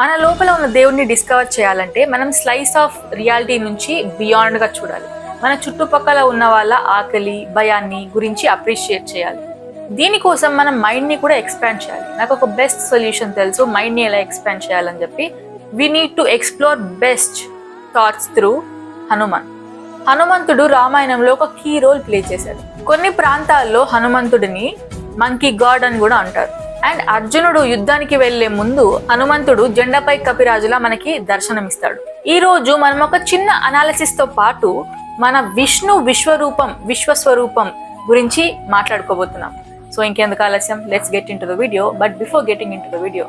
మన లోపల ఉన్న దేవుడిని డిస్కవర్ చేయాలంటే మనం స్లైస్ ఆఫ్ రియాలిటీ నుంచి బియాండ్ గా చూడాలి. మన చుట్టుపక్కల ఉన్న వాళ్ళ ఆకలి భయాన్ని గురించి అప్రిషియేట్ చేయాలి. దీనికోసం మనం మైండ్ ని కూడా ఎక్స్పాండ్ చేయాలి. నాకు ఒక బెస్ట్ సొల్యూషన్ తెలుసు, మైండ్ ని ఎలా ఎక్స్పాండ్ చేయాలని చెప్పి. We need to explore best thoughts through Hanuman. హనుమంతుడు రామాయణంలో ఒక కీ రోల్ ప్లే చేశాడు. కొన్ని ప్రాంతాల్లో హనుమంతుడిని మంకీ గాడ్ అని కూడా అంటారు. అండ్ అర్జునుడు యుద్ధానికి వెళ్లే ముందు హనుమంతుడు జెండాపై కపిరాజులా మనకి దర్శనమిస్తాడు. ఈ రోజు మనం ఒక చిన్న అనాలిసిస్ తో పాటు మన విష్ణు విశ్వస్వరూపం గురించి మాట్లాడుకోబోతున్నాం. సో ఇంకెందుకు ఆలస్యం, let's get in to the video. But before getting in to the video,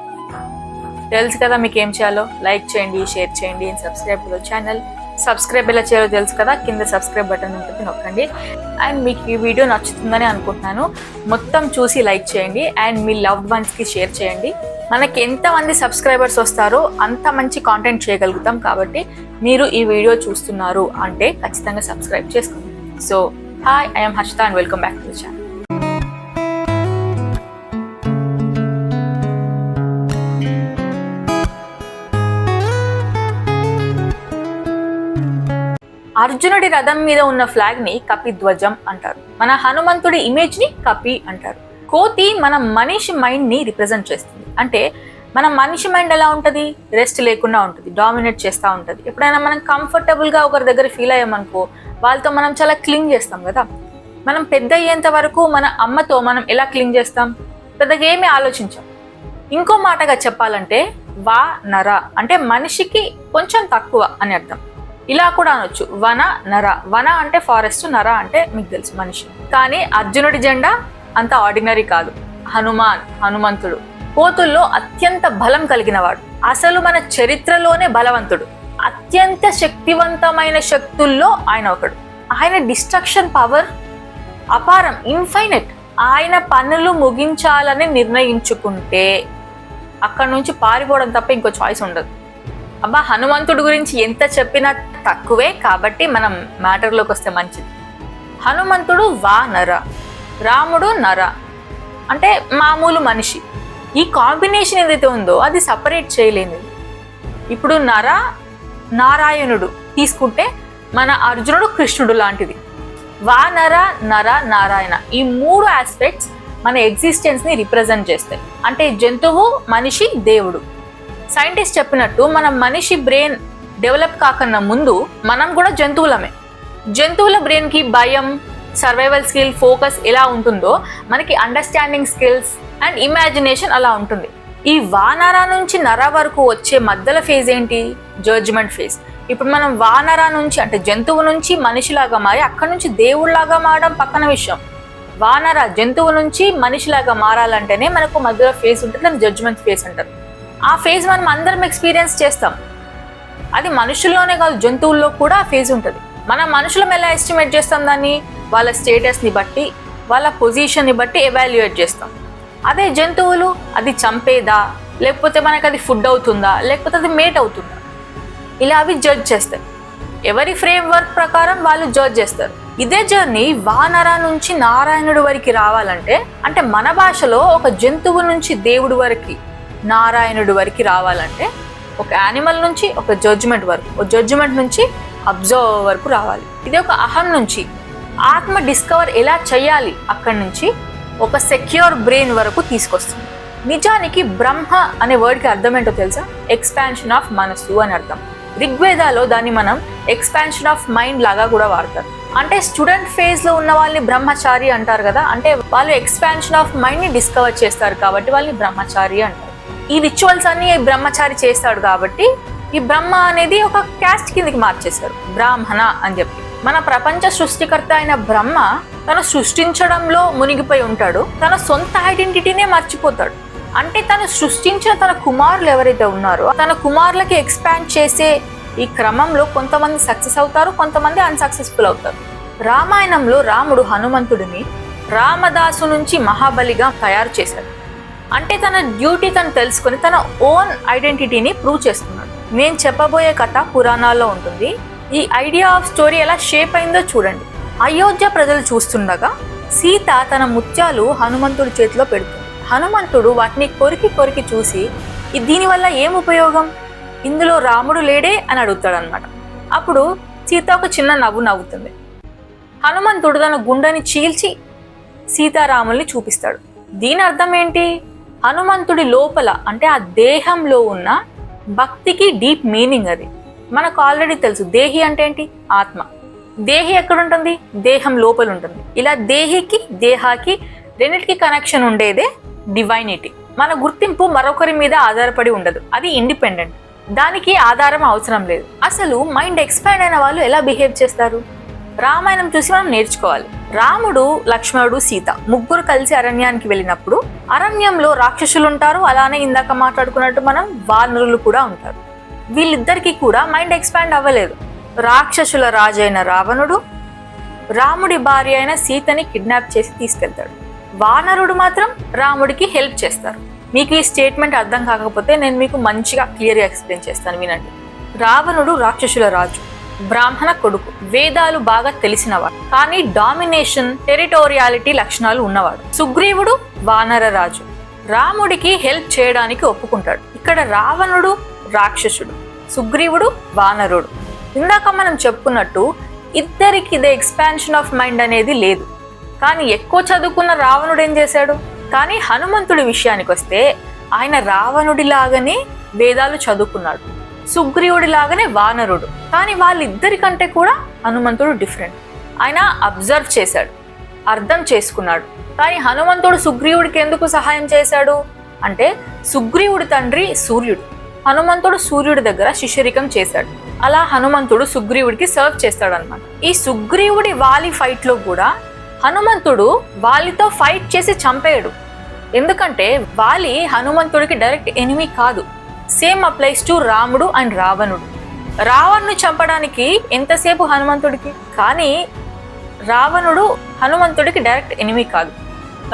తెలుసు కదా మీకు ఏం చేయాలో. లైక్ చేయండి, షేర్ చేయండి and subscribe to the channel. Subscribe ఎలా చేయాలో తెలుసు కదా, కింద సబ్స్క్రైబ్ బటన్ ఉంటుంది, నొక్కండి. అండ్ మీకు ఈ వీడియో నచ్చుతుందని అనుకుంటున్నాను. మొత్తం చూసి లైక్ చేయండి అండ్ మీ లవ్డ్ వన్స్కి షేర్ చేయండి. మనకి ఎంతమంది సబ్స్క్రైబర్స్ వస్తారో అంత మంచి కాంటెంట్ చేయగలుగుతాం. కాబట్టి మీరు ఈ వీడియో చూస్తున్నారు అంటే ఖచ్చితంగా సబ్స్క్రైబ్ చేసుకోండి. So hi, I'm Harshita and welcome back to the channel. అర్జునుడి రథం మీద ఉన్న ఫ్లాగ్ ని కపిధ్వజం అంటారు. మన హనుమంతుడి ఇమేజ్ ని కపి అంటారు. కోతి మన మనిషి మైండ్ ని రిప్రజెంట్ చేస్తుంది. అంటే మన మనిషి మైండ్ ఎలా ఉంటుంది, రెస్ట్ లేకుండా ఉంటుంది, డామినేట్ చేస్తూ ఉంటుంది. ఎప్పుడైనా మనం కంఫర్టబుల్ గా ఒకరి దగ్గర ఫీల్ అయ్యామనుకో, వాళ్ళతో మనం చాలా క్లింగ్ చేస్తాం కదా. మనం పెద్ద అయ్యేంత వరకు మన అమ్మతో మనం ఎలా క్లింగ్ చేస్తాం, పెద్దగా ఏమీ ఆలోచించాం. ఇంకో మాటగా చెప్పాలంటే వా నర అంటే మనిషికి కొంచెం తక్కువ అని అర్థం. ఇలా కూడా అనొచ్చు, వన నర. వన అంటే ఫారెస్ట్, నర అంటే మీకు తెలుసు మనిషి. కానీ అర్జునుడి జెండా అంత ఆర్డినరీ కాదు. హనుమంతుడు కోతుల్లో అత్యంత బలం కలిగిన వాడు. అసలు మన చరిత్రలోనే బలవంతుడు. అత్యంత శక్తివంతమైన శక్తుల్లో ఆయన ఒకడు. ఆయన డిస్ట్రక్షన్ పవర్ అపారం, ఇన్ఫైనెట్. ఆయన పనులు ముగించాలని నిర్ణయించుకుంటే అక్కడ నుంచి పారిపోవడం తప్ప ఇంకో చాయిస్ ఉండదు. అబ్బా, హనుమంతుడి గురించి ఎంత చెప్పినా తక్కువే. కాబట్టి మనం మ్యాటర్లోకి వస్తే మంచిది. హనుమంతుడు వా నర, రాముడు నర అంటే మామూలు మనిషి. ఈ కాంబినేషన్ ఏదైతే ఉందో అది సపరేట్ చేయలేనిది. ఇప్పుడు నర నారాయణుడు తీసుకుంటే మన అర్జునుడు కృష్ణుడు లాంటిది. వా నర, నర నారాయణ, ఈ మూడు ఆస్పెక్ట్స్ మన ఎగ్జిస్టెన్స్ ని రిప్రజెంట్ చేస్తాయి. అంటే జంతువు, మనిషి, దేవుడు. సైంటిస్ట్ చెప్పినట్టు మన మనిషి బ్రెయిన్ డెవలప్ కాకన్నా ముందు మనం కూడా జంతువులమే. జంతువుల బ్రెయిన్ కి భయం, సర్వైవల్ స్కిల్, ఫోకస్ ఎలా ఉంటుందో మనకి అండర్స్టాండింగ్ స్కిల్స్ అండ్ ఇమాజినేషన్ అలా ఉంటుంది. ఈ వానరా నుంచి నర వరకు వచ్చే మధ్యలో ఫేజ్ ఏంటి, జడ్జ్మెంట్ ఫేజ్. ఇప్పుడు మనం వానరా నుంచి అంటే జంతువు నుంచి మనిషిలాగా మారి అక్కడ నుంచి దేవుళ్లాగా మారడం పక్కన విషయం. వానర జంతువు నుంచి మనిషిలాగా మారాలంటేనే మనకు మధ్యలో ఫేజ్ ఉంటుంది, దాన్ని జడ్జ్మెంట్ ఫేజ్ అంటారు. ఆ ఫేజ్ మనం అందరం ఎక్స్పీరియన్స్ చేస్తాం. అది మనుషుల్లోనే కాదు, జంతువుల్లో కూడా ఆ ఫేజ్ ఉంటుంది. మనం మనుషులం ఎలా ఎస్టిమేట్ చేస్తాం దాన్ని, వాళ్ళ స్టేటస్ని బట్టి, వాళ్ళ పొజిషన్ని బట్టి ఎవాల్యుయేట్ చేస్తాం. అదే జంతువులు అది చంపేదా, లేకపోతే మనకి అది ఫుడ్ అవుతుందా, లేకపోతే అది మేట్ అవుతుందా, ఇలా అవి జడ్జ్ చేస్తాయి. ఎవరి ఫ్రేమ్ వర్క్ ప్రకారం వాళ్ళు జడ్జ్ చేస్తారు. ఇదే జర్నీ వానర నుంచి నారాయణుడి వరకు రావాలంటే, అంటే మన భాషలో ఒక జంతువు నుంచి దేవుడి వరకు, నారాయణుడి వరకు రావాలంటే ఒక యానిమల్ నుంచి ఒక జడ్జిమెంట్ వరకు, ఒక జడ్జిమెంట్ నుంచి అబ్జర్వ్ వరకు రావాలి. ఇది ఒక అహం నుంచి ఆత్మ డిస్కవర్ ఎలా చేయాలి, అక్కడి నుంచి ఒక సెక్యూర్ బ్రెయిన్ వరకు తీసుకొస్తుంది. నిజానికి బ్రహ్మ అనే వర్డ్కి అర్థం ఏంటో తెలుసా, ఎక్స్పాన్షన్ ఆఫ్ మనస్సు అని అర్థం. ఋగ్వేదాలో దాన్ని మనం ఎక్స్పాన్షన్ ఆఫ్ మైండ్ లాగా కూడా వాడతారు. అంటే స్టూడెంట్ ఫేజ్ లో ఉన్న వాళ్ళని బ్రహ్మచారి అంటారు కదా. అంటే వాళ్ళు ఎక్స్పాన్షన్ ఆఫ్ మైండ్ ని డిస్కవర్ చేస్తారు కాబట్టి వాళ్ళని బ్రహ్మచారి అంటారు. ఈ రిచువల్స్ అన్ని బ్రహ్మచారి చేస్తాడు కాబట్టి ఈ బ్రహ్మ అనేది ఒక క్యాస్ట్ కిందకి మార్చేశారు, బ్రాహ్మణ అని చెప్పి. మన ప్రపంచ సృష్టికర్త అయిన బ్రహ్మ తను సృష్టించడంలో మునిగిపోయి ఉంటాడు, తన సొంత ఐడెంటిటీనే మర్చిపోతాడు. అంటే తను సృష్టించిన తన కుమారులు ఎవరైతే ఉన్నారో తన కుమారులకి ఎక్స్పాండ్ చేసే ఈ క్రమంలో కొంతమంది సక్సెస్ అవుతారు, కొంతమంది అన్సక్సెస్ఫుల్ అవుతారు. రామాయణంలో రాముడు హనుమంతుడిని రామదాసు నుంచి మహాబలిగా తయారు చేశాడు. అంటే తన డ్యూటీ తను తెలుసుకొని తన ఓన్ ఐడెంటిటీని ప్రూవ్ చేస్తున్నాడు. నేను చెప్పబోయే కథ పురాణాల్లో ఉంటుంది. ఈ ఐడియా ఆఫ్ స్టోరీ ఎలా షేప్ అయిందో చూడండి. అయోధ్య ప్రజలు చూస్తుండగా సీత తన ముత్యాలు హనుమంతుడి చేతిలో పెడుతుంది. హనుమంతుడు వాటిని కొరికి కొరికి చూసి దీనివల్ల ఏం ఉపయోగం, ఇందులో రాముడు లేడే అని అడుగుతాడు అనమాట. అప్పుడు సీత ఒక చిన్న నవ్వు నవ్వుతుంది. హనుమంతుడు తన గుండెని చీల్చి సీతారాముల్ని చూపిస్తాడు. దీని అర్థం ఏంటి, హనుమంతుడి లోపల అంటే ఆ దేహంలో ఉన్న భక్తికి డీప్ మీనింగ్ అది. మనకు ఆల్రెడీ తెలుసు దేహి అంటే ఏంటి, ఆత్మ. దేహి ఎక్కడ ఉంటుంది, దేహం లోపల ఉంటుంది. ఇలా దేహికి దేహాకి రెండింటికి కనెక్షన్ ఉండేదే డివైనిటీ. మన గుర్తింపు మరొకరి మీద ఆధారపడి ఉండదు, అది ఇండిపెండెంట్. దానికి ఆధారం అవసరం లేదు. అసలు మైండ్ ఎక్స్పాండ్ అయిన వాళ్ళు ఎలా బిహేవ్ చేస్తారు, రామాయణం చూసి మనం నేర్చుకోవాలి. రాముడు, లక్ష్మణుడు, సీత ముగ్గురు కలిసి అరణ్యానికి వెళ్ళినప్పుడు అరణ్యంలో రాక్షసులు ఉంటారు, అలానే ఇందాక మాట్లాడుకున్నట్టు మనం వానరులు కూడా ఉంటారు. వీళ్ళిద్దరికీ కూడా మైండ్ ఎక్స్పాండ్ అవ్వలేదు. రాక్షసుల రాజైన రావణుడు రాముడి భార్య అయిన సీతని కిడ్నాప్ చేసి తీసుకెళ్తాడు. వానరుడు మాత్రం రాముడికి హెల్ప్ చేస్తారు. మీకు ఈ స్టేట్మెంట్ అర్థం కాకపోతే నేను మీకు మంచిగా క్లియర్గా ఎక్స్ప్లెయిన్ చేస్తాను, వినండి. రావణుడు రాక్షసుల రాజు, బ్రాహ్మణ కొడుకు, వేదాలు బాగా తెలిసినవాడు, కానీ డామినేషన్, టెరిటోరియాలిటీ లక్షణాలు ఉన్నవాడు. సుగ్రీవుడు వానర రాజు, రాముడికి హెల్ప్ చేయడానికి ఒప్పుకుంటాడు. ఇక్కడ రావణుడు రాక్షసుడు, సుగ్రీవుడు వానరుడు. ఇందాక మనం చెప్పుకున్నట్టు ఇద్దరికి ఇదే ఎక్స్పాన్షన్ ఆఫ్ మైండ్ అనేది లేదు. కానీ ఎక్కువ చదువుకున్న రావణుడు ఏం చేశాడు, కానీ హనుమంతుడి విషయానికి వస్తే ఆయన రావణుడి లాగానే వేదాలు చదువుకున్నాడు, సుగ్రీవుడి లాగానే వానరుడు. కానీ వాళ్ళిద్దరికంటే కూడా హనుమంతుడు డిఫరెంట్. ఆయన అబ్జర్వ్ చేశాడు, అర్థం చేసుకున్నాడు. కానీ హనుమంతుడు సుగ్రీవుడికి ఎందుకు సహాయం చేశాడు అంటే, సుగ్రీవుడి తండ్రి సూర్యుడు, హనుమంతుడు సూర్యుడి దగ్గర శిష్యరికం చేశాడు. అలా హనుమంతుడు సుగ్రీవుడికి సర్వ్ చేస్తాడు అనమాట. ఈ సుగ్రీవుడి వాలి ఫైట్ లో కూడా హనుమంతుడు వాలితో ఫైట్ చేసి చంపేయడు. ఎందుకంటే వాలి హనుమంతుడికి డైరెక్ట్ ఎనిమీ కాదు. సేమ్ అప్లైస్ టు రాముడు అండ్ రావణుడు. రావణుని చంపడానికి ఎంతసేపు హనుమంతుడికి, కానీ రావణుడు హనుమంతుడికి డైరెక్ట్ ఎనిమీ కాదు,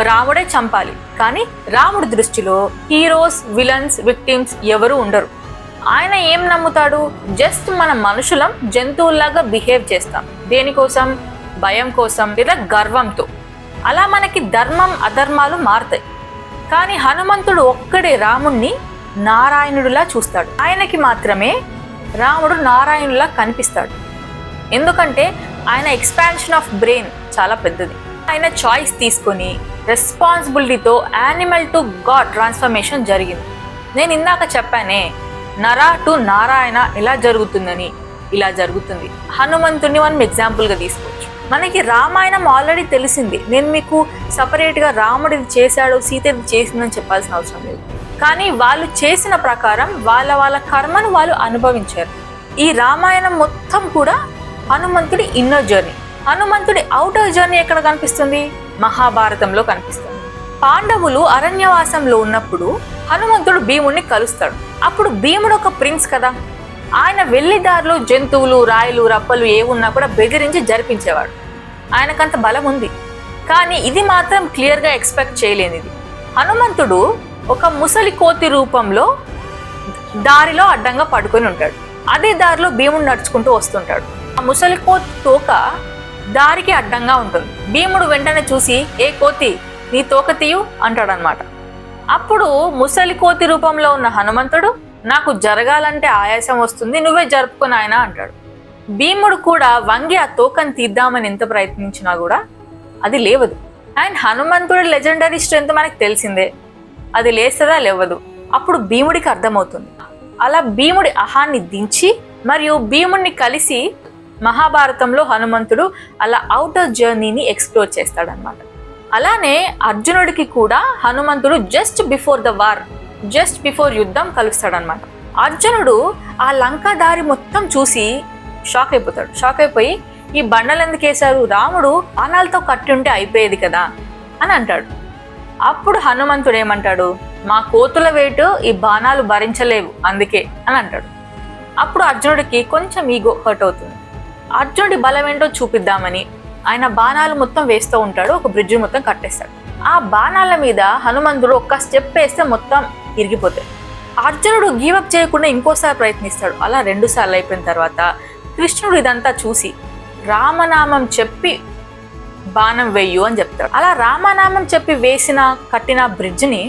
రాముడే చంపాలి. కానీ రాముడి దృష్టిలో హీరోస్, విలన్స్, విక్టిమ్స్ ఎవరు ఉండరు. ఆయన ఏం నమ్ముతాడు, జస్ట్ మన మనుషులం జంతువుల్లాగా బిహేవ్ చేస్తాం. దేనికోసం, భయం కోసం లేదా గర్వంతో. అలా మనకి ధర్మం అధర్మాలు మారుతాయి. కానీ హనుమంతుడు ఒక్కడే రాముణ్ణి నారాయణుడిలా చూస్తాడు. ఆయనకి మాత్రమే రాముడు నారాయణుడిలా కనిపిస్తాడు. ఎందుకంటే ఆయన ఎక్స్పాన్షన్ ఆఫ్ బ్రెయిన్ చాలా పెద్దది. ఆయన చాయిస్ తీసుకొని రెస్పాన్సిబిలిటీతో యానిమల్ టు గాడ్ ట్రాన్స్ఫర్మేషన్ జరిగింది. నేను ఇందాక చెప్పానే నర టు నారాయణ ఎలా జరుగుతుందని, ఇలా జరుగుతుంది. హనుమంతుడిని మనం ఎగ్జాంపుల్గా తీసుకోవచ్చు. మనకి రామాయణం ఆల్రెడీ తెలిసింది. నేను మీకు సపరేట్గా రాముడు ఇది చేశాడు, సీత ఇది చేసిందని చెప్పాల్సిన అవసరం లేదు. కానీ వాళ్ళు చేసిన ప్రకారం వాళ్ళ కర్మను వాళ్ళు అనుభవించారు. ఈ రామాయణం మొత్తం కూడా హనుమంతుడి ఇన్నర్ జర్నీ. హనుమంతుడి అవుటర్ జర్నీ ఎక్కడ కనిపిస్తుంది, మహాభారతంలో కనిపిస్తుంది. పాండవులు అరణ్యవాసంలో ఉన్నప్పుడు హనుమంతుడు భీముడిని కలుస్తాడు. అప్పుడు భీముడు ఒక ప్రిన్స్ కదా, ఆయన వెళ్ళి దారిలో జంతువులు, రాయలు, రప్పలు ఏవున్నా కూడా బెదిరించి జరిపించేవాడు. ఆయనకంత బలం ఉంది. కానీ ఇది మాత్రం క్లియర్గా ఎక్స్పెక్ట్ చేయలేనిది. హనుమంతుడు ఒక ముసలి కోతి రూపంలో దారిలో అడ్డంగా పడుకొని ఉంటాడు. అదే దారిలో భీముడు నడుచుకుంటూ వస్తుంటాడు. ఆ ముసలి కోతి తోక దారికి అడ్డంగా ఉంటుంది. భీముడు వెంటనే చూసి, ఏ కోతి నీ తోక తీయు అంటాడనమాట. అప్పుడు ముసలి కోతి రూపంలో ఉన్న హనుమంతుడు, నాకు జరగాలంటే ఆయాసం వస్తుంది, నువ్వే జరుపుకొని ఆయన అంటాడు. భీముడు కూడా వంగి ఆ తోకని తీద్దామని ఎంత ప్రయత్నించినా కూడా అది లేవదు. అండ్ హనుమంతుడి లెజెండరీ స్ట్రెంత్ మనకు తెలిసిందే, అది లేస్తుందా లేవదు. అప్పుడు భీముడికి అర్థమవుతుంది. అలా భీముడి అహాన్ని దించి మరియు భీముడిని కలిసి మహాభారతంలో హనుమంతుడు అలా అవుటర్ జర్నీని ఎక్స్ప్లోర్ చేస్తాడనమాట. అలానే అర్జునుడికి కూడా హనుమంతుడు just before the war, just before యుద్ధం కలుస్తాడనమాట. అర్జునుడు ఆ లంకా దారి మొత్తం చూసి షాక్ అయిపోతాడు. షాక్ అయిపోయి, ఈ బండలు ఎందుకు వేశారు, రాముడు బాణాలతో కట్టి ఉంటే అయిపోయేది కదా అని అంటాడు. అప్పుడు హనుమంతుడు ఏమంటాడు, మా కోతుల వేటు ఈ బాణాలు భరించలేవు అందుకే అని అంటాడు. అప్పుడు అర్జునుడికి కొంచెం ఈగో హర్ట్ అవుతుంది. అర్జునుడి బలం ఏంటో చూపిద్దామని ఆయన బాణాలు మొత్తం వేస్తూ ఉంటాడు. ఒక బ్రిడ్జ్ మొత్తం కట్టేస్తాడు. ఆ బాణాల మీద హనుమంతుడు ఒక్క స్టెప్ వేస్తే మొత్తం ఇరిగిపోతాయి. అర్జునుడు గివప్ చేయకుండా ఇంకోసారి ప్రయత్నిస్తాడు. అలా 2 సార్లు అయిపోయిన తర్వాత కృష్ణుడు ఇదంతా చూసి రామనామం చెప్పి బాణం వేయు అని చెప్తాడు. అలా రామనామం చెప్పి కట్టిన బ్రిడ్జ్ని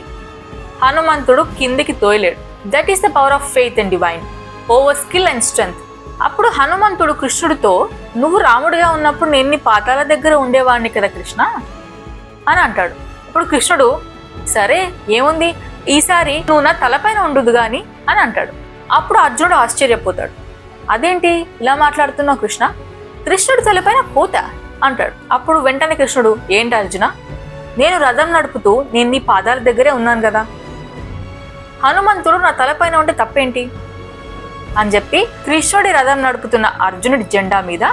హనుమంతుడు కిందికి తోయలేడు. That is the power of faith and divine over skill and strength. అప్పుడు హనుమంతుడు కృష్ణుడితో, నువ్వు రాముడిగా ఉన్నప్పుడు నేను నీ పాదాల దగ్గర ఉండేవాడిని కదా కృష్ణ అని అంటాడు. ఇప్పుడు కృష్ణుడు, సరే ఏముంది, ఈసారి నువ్వు నా తలపైన ఉండుదు గాని అని అంటాడు. అప్పుడు అర్జునుడు ఆశ్చర్యపోతాడు, అదేంటి ఇలా మాట్లాడుతున్నావు కృష్ణ, కృష్ణుడి తలపైన కోత అంటాడు. అప్పుడు వెంటనే కృష్ణుడు, ఏంటి అర్జున, నేను రథం నడుపుతూ నేను నీ పాదాల దగ్గరే ఉన్నాను కదా, హనుమంతుడు నా తలపైన ఉంటే తప్పేంటి అని చెప్పి కృష్ణుడి రథం నడుపుతున్న అర్జునుడి జెండా మీద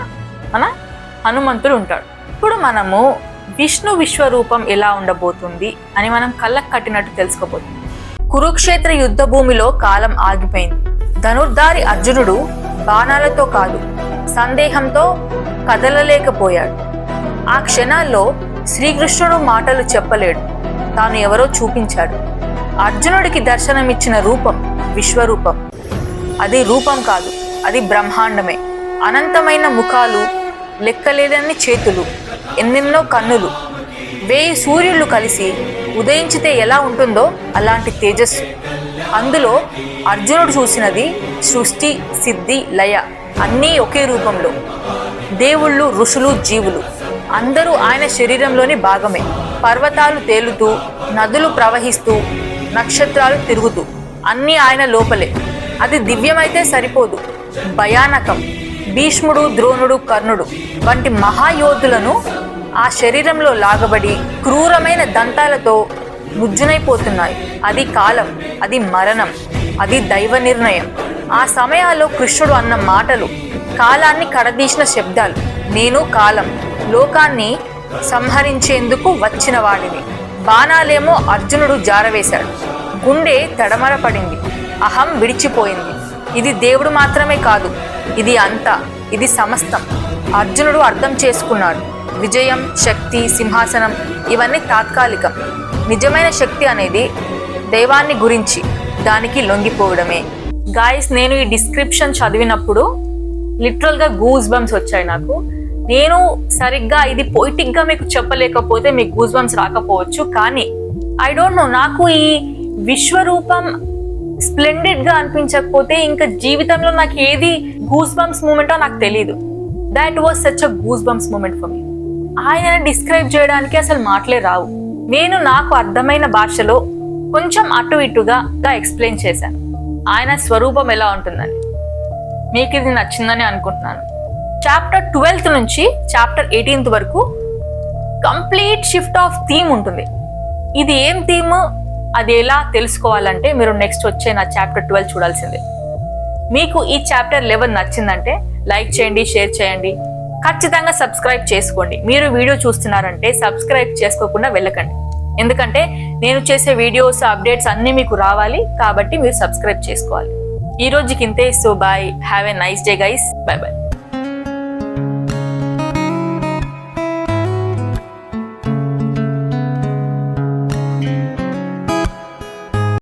మన హనుమంతుడు ఉంటాడు. ఇప్పుడు మనము విష్ణు విశ్వరూపం ఎలా ఉండబోతుంది అని మనం కళ్ళకు కట్టినట్టు తెలుసుకోబోతుంది. కురుక్షేత్ర యుద్ధ భూమిలో కాలం ఆగిపోయింది. ధనుర్ధారి అర్జునుడు బాణాలతో కాదు, సందేహంతో కదలలేకపోయాడు. ఆ క్షణాల్లో శ్రీకృష్ణుడు మాటలు చెప్పలేడు, తాను ఎవరో చూపించాడు. అర్జునుడికి దర్శనమిచ్చిన రూపం విశ్వరూపం. అది రూపం కాదు, అది బ్రహ్మాండమే. అనంతమైన ముఖాలు, లెక్కలేనన్ని చేతులు, ఎన్నెన్నో కన్నులు, 1000 సూర్యుళ్ళు కలిసి ఉదయించితే ఎలా ఉంటుందో అలాంటి తేజస్సు. అందులో అర్జునుడు చూసినది సృష్టి, సిద్ధి, లయ అన్నీ ఒకే రూపంలో. దేవుళ్ళు, ఋషులు, జీవులు అందరూ ఆయన శరీరంలోని భాగమే. పర్వతాలు తేలుతూ, నదులు ప్రవహిస్తూ, నక్షత్రాలు తిరుగుతూ అన్నీ ఆయన లోపలే. అది దివ్యమైతే సరిపోదు, భయానకం. భీష్ముడు, ద్రోణుడు, కర్ణుడు వంటి మహాయోధులను ఆ శరీరంలో లాగబడి క్రూరమైన దంతాలతో ముజ్జునైపోతున్నాయి. అది కాలం, అది మరణం, అది దైవ నిర్ణయం. ఆ సమయాల్లో కృష్ణుడు అన్న మాటలు కాలాన్ని కడదీసిన శబ్దాలు. నేను కాలం, లోకాన్ని సంహరించేందుకు వచ్చిన వాడిని. బాణాలేమో అర్జునుడు జారవేశాడు. గుండె తడమర పడింది, అహం విడిచిపోయింది. ఇది దేవుడు మాత్రమే కాదు, ఇది అంతా, ఇది సమస్తం. అర్జునుడు అర్థం చేసుకున్నాడు, విజయం, శక్తి, సింహాసనం ఇవన్నీ తాత్కాలికం. నిజమైన శక్తి అనేది దైవాన్ని గురించి, దానికి లొంగిపోవడమే. గాయస్, నేను ఈ డిస్క్రిప్షన్ చదివినప్పుడు లిటరల్గా గూస్ బంప్స్ వచ్చాయి నాకు. నేను సరిగ్గా ఇది పొయిటిక్గా మీకు చెప్పలేకపోతే మీకు గూస్ బంప్స్ రాకపోవచ్చు, కానీ ఐ డోంట్ నో, నాకు ఈ విశ్వరూపం స్ప్లెండెడ్ గా అనిపించకపోతే ఇంకా జీవితంలో నాకు ఏది గూస్ బంప్స్ మూమెంటో నాకు తెలీదు. That was such a goosebumps moment for me. ఆయన డిస్క్రైబ్ చేయడానికి అసలు మాటలే రావు. నేను నాకు అర్థమైన భాషలో కొంచెం అటు ఇటుగా ఎక్స్ప్లెయిన్ చేశాను ఆయన స్వరూపం ఎలా ఉంటుందని. మీకు ఇది నచ్చిందని అనుకుంటున్నాను. చాప్టర్ 12 నుంచి చాప్టర్ 18 వరకు కంప్లీట్ షిఫ్ట్ ఆఫ్ థీమ్ ఉంటుంది. ఇది ఏం థీమ్, అది ఎలా తెలుసుకోవాలంటే మీరు నెక్స్ట్ వచ్చే నా చాప్టర్ 12 చూడాల్సిందే. మీకు ఈ చాప్టర్ 11 నచ్చిందంటే లైక్ చేయండి, షేర్ చేయండి, ఖచ్చితంగా సబ్స్క్రైబ్ చేసుకోండి. మీరు వీడియో చూస్తున్నారంటే సబ్స్క్రైబ్ చేసుకోకుండా వెళ్ళకండి, ఎందుకంటే నేను చేసే వీడియోస్, అప్డేట్స్ అన్నీ మీకు రావాలి కాబట్టి మీరు సబ్స్క్రైబ్ చేసుకోవాలి. ఈ రోజుకి ఇంతే. So bye, have a nice day guys, bye by.